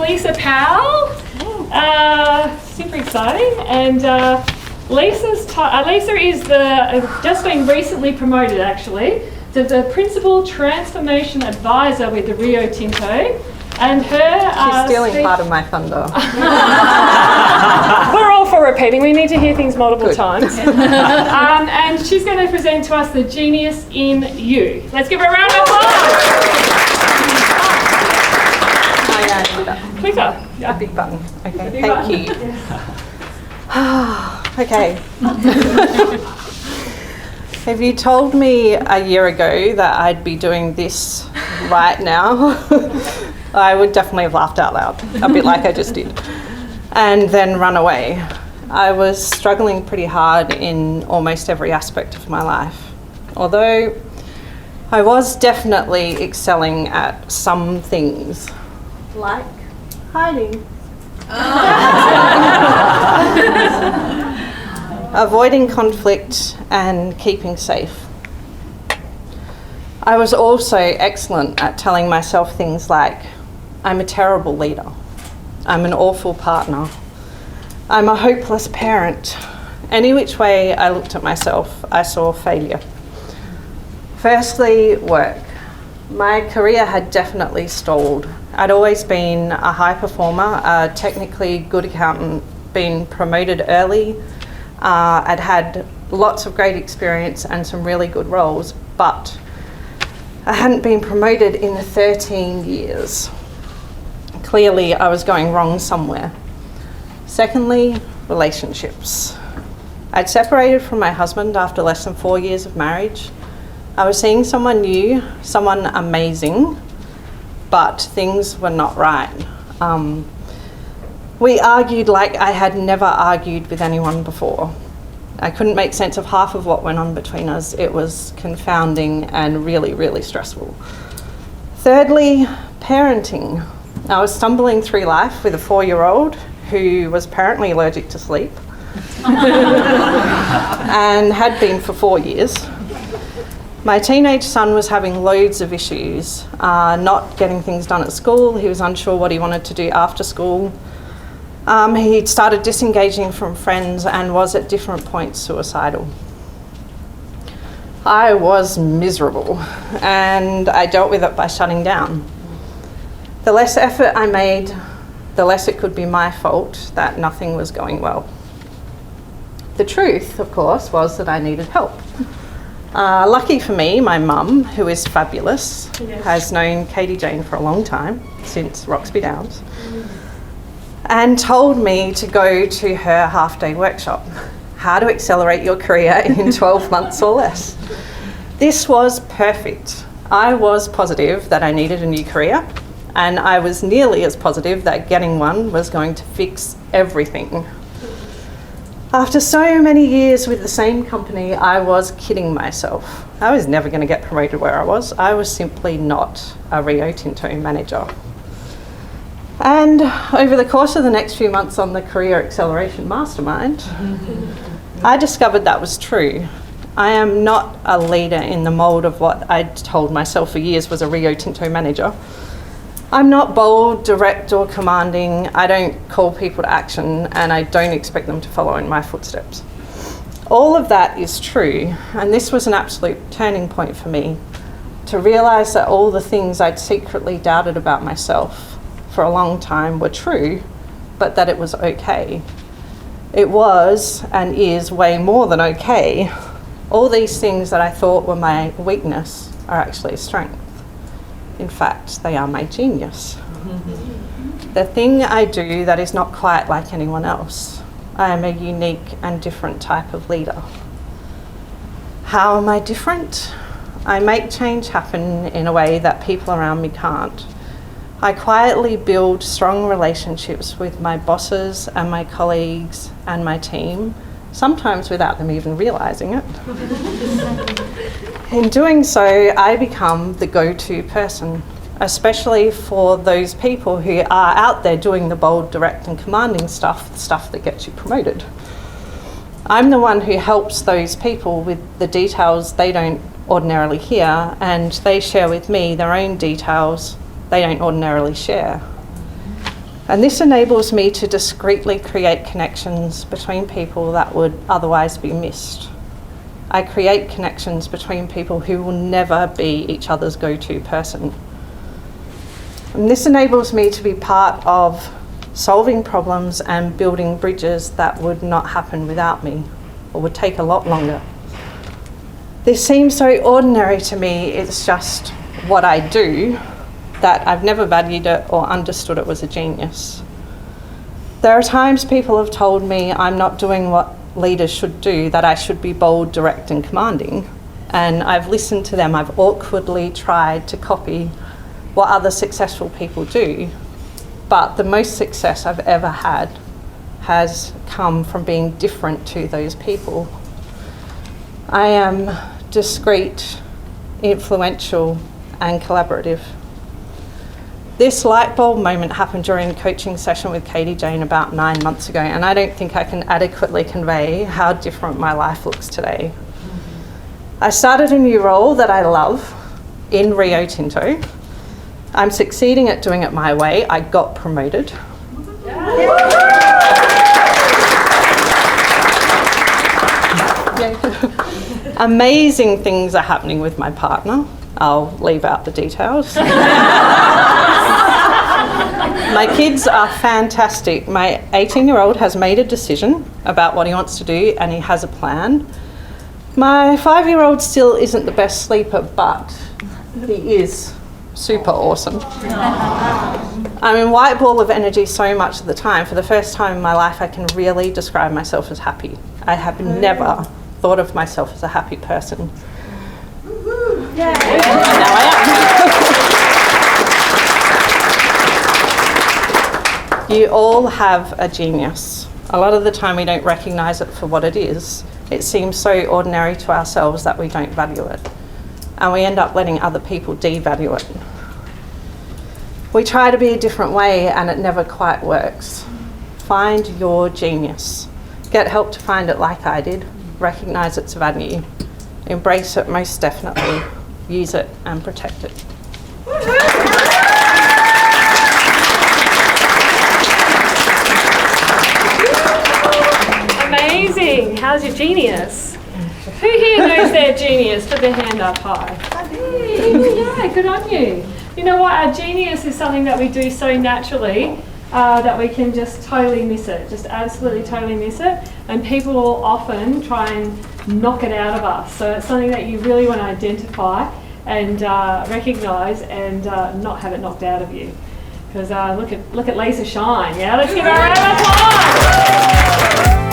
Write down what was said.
Lisa Powell. Super exciting. And Lisa is just been recently promoted actually to the Principal Transformation Advisor with the Rio Tinto. And she's stealing part of my thunder. We're all for repeating. We need to hear things multiple times. And she's going to present to us the Genius in You. Let's give her a round of applause. Clicker. Yeah. A big button. Okay, big thank button. you. Okay. If you told me a year ago that I'd be doing this right now, I would definitely have laughed out loud, a bit like I just did, and then run away. I was struggling pretty hard in almost every aspect of my life, although I was definitely excelling at some things, like hiding. Avoiding conflict and keeping safe. I was also excellent at telling myself things like, I'm a terrible leader, I'm an awful partner, I'm a hopeless parent. Any which way I looked at myself, I saw failure. Firstly, work. My career had definitely stalled. I'd always been a high performer, a technically good accountant, been promoted early. I'd had lots of great experience and some really good roles, but I hadn't been promoted in 13 years. Clearly, I was going wrong somewhere. Secondly, relationships. I'd separated from my husband after less than 4 years of marriage. I was seeing someone new, someone amazing, but things were not right. We argued like I had never argued with anyone before. I couldn't make sense of half of what went on between us. It was confounding and really, really stressful. Thirdly, parenting. I was stumbling through life with a 4-year-old who was apparently allergic to sleep and had been for 4 years. My teenage son was having loads of issues, not getting things done at school. He was unsure what he wanted to do after school. He'd started disengaging from friends and was at different points suicidal. I was miserable and I dealt with it by shutting down. The less effort I made, the less it could be my fault that nothing was going well. The truth, of course, was that I needed help. Lucky for me, my mum, who is fabulous, has known Katie-Jeyn for a long time, since Roxby Downs, and told me to go to her half-day workshop, How to Accelerate Your Career in 12 Months or Less. This was perfect. I was positive that I needed a new career, and I was nearly as positive that getting one was going to fix everything. After so many years with the same company, I was kidding myself. I was never going to get promoted where I was. I was simply not a Rio Tinto manager. And over the course of the next few months on the Career Acceleration Mastermind, I discovered that was true. I am not a leader in the mould of what I'd told myself for years was a Rio Tinto manager. I'm not bold, direct or commanding. I don't call people to action and I don't expect them to follow in my footsteps. All of that is true, and this was an absolute turning point for me, to realise that all the things I'd secretly doubted about myself for a long time were true, but that it was okay. It was and is way more than okay. All these things that I thought were my weakness are actually a strength. In fact, they are my genius. The thing I do that is not quite like anyone else. I am a unique and different type of leader. How am I different? I make change happen in a way that people around me can't. I quietly build strong relationships with my bosses and my colleagues and my team, sometimes without them even realising it. In doing so, I become the go-to person, especially for those people who are out there doing the bold, direct and commanding stuff, the stuff that gets you promoted. I'm the one who helps those people with the details they don't ordinarily hear, and they share with me their own details they don't ordinarily share. And this enables me to discreetly create connections between people that would otherwise be missed. I create connections between people who will never be each other's go-to person. And this enables me to be part of solving problems and building bridges that would not happen without me, or would take a lot longer. This seems so ordinary to me, it's just what I do, that I've never valued it or understood it was a genius. There are times people have told me I'm not doing what leaders should do, that I should be bold, direct and commanding. And I've listened to them, I've awkwardly tried to copy what other successful people do. But the most success I've ever had has come from being different to those people. I am discreet, influential and collaborative. This light bulb moment happened during a coaching session with Katie-Jeyn about 9 months ago, and I don't think I can adequately convey how different my life looks today. I started a new role that I love in Rio Tinto. I'm succeeding at doing it my way. I got promoted. Amazing things are happening with my partner. I'll leave out the details. My kids are fantastic. My 18-year-old has made a decision about what he wants to do and he has a plan. My 5-year-old still isn't the best sleeper, but he is super awesome. I'm in white ball of energy so much of the time. For the first time in my life, I can really describe myself as happy. I have never thought of myself as a happy person. Yeah. Now I am. You all have a genius. A lot of the time we don't recognise it for what it is. It seems so ordinary to ourselves that we don't value it. And we end up letting other people devalue it. We try to be a different way and it never quite works. Find your genius. Get help to find it like I did. Recognise its value. Embrace it most definitely. Use it and protect it. Amazing. How's your genius? Who here knows their genius? Put their hand up high. Yeah, good on you. You know what? Our genius is something that we do so naturally that we can just totally miss it. Just absolutely totally miss it. And people will often try and knock it out of us. So it's something that you really want to identify and recognise and not have it knocked out of you. Because look at Lisa shine. Yeah, let's give her a round of applause.